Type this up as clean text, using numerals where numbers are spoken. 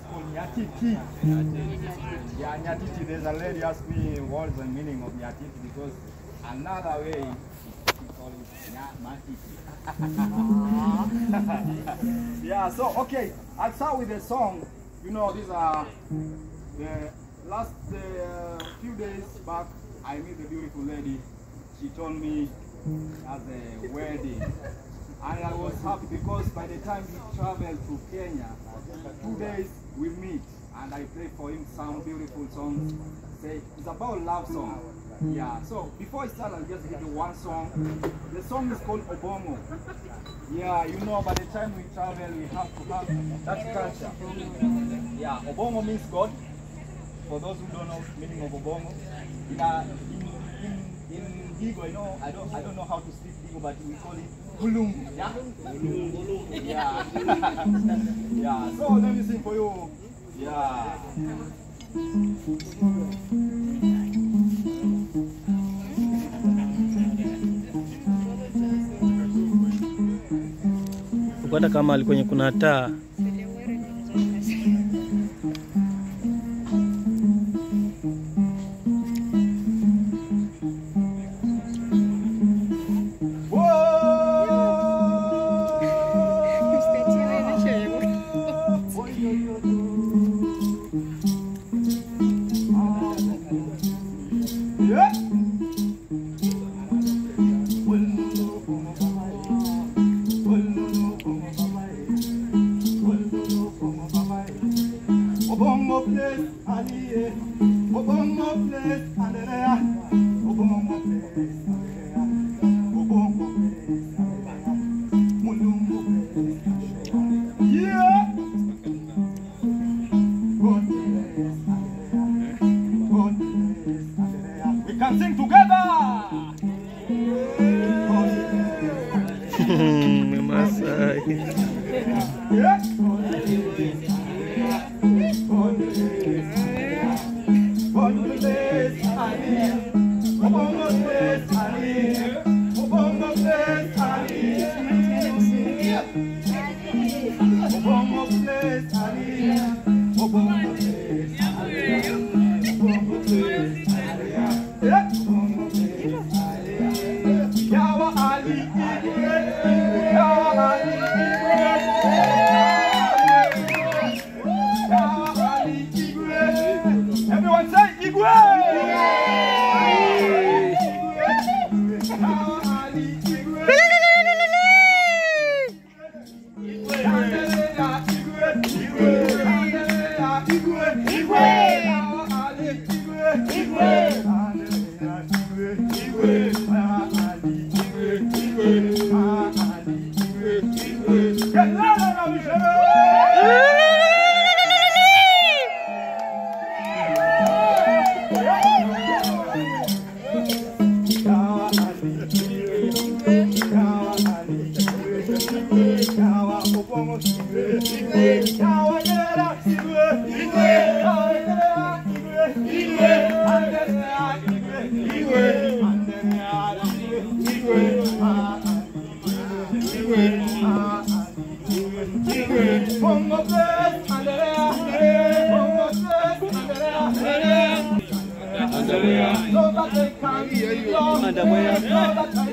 is called Nyatiti. Yeah, Nyatiti. There's a lady asked me what's the meaning of Nyatiti because another way she calls it Nyatiti. Yeah, so okay, I'll start with the song. You know, these are the last few days back. I met a beautiful lady. She told me as a wedding. And I was happy because by the time we traveled to Kenya, 2 days we meet and I play for him some beautiful songs. Say it's about love song. Yeah, so before I start, I'll just give you one song. The song is called Obongo. Yeah, you know, by the time we travel, we have to have that culture. Yeah, Obongo means God. For those who don't know the meaning of Obongo, in Igbo, you know, I don't know how to speak Igbo, but we call it Bulungu. Yeah? Yeah. Yeah. So let me sing for you. Yeah. Ukwenda kama alikwenye kuna taa. Obongo place, Aliye. Obongo place, Andrea. Obongo place, Andrea. Obongo place, Andrea. Mulungu place, Andrea. Yeah. God place, Andrea. God place, Andrea. We can sing together. Masai. Yeah. Everyone say Igwe! Andrea.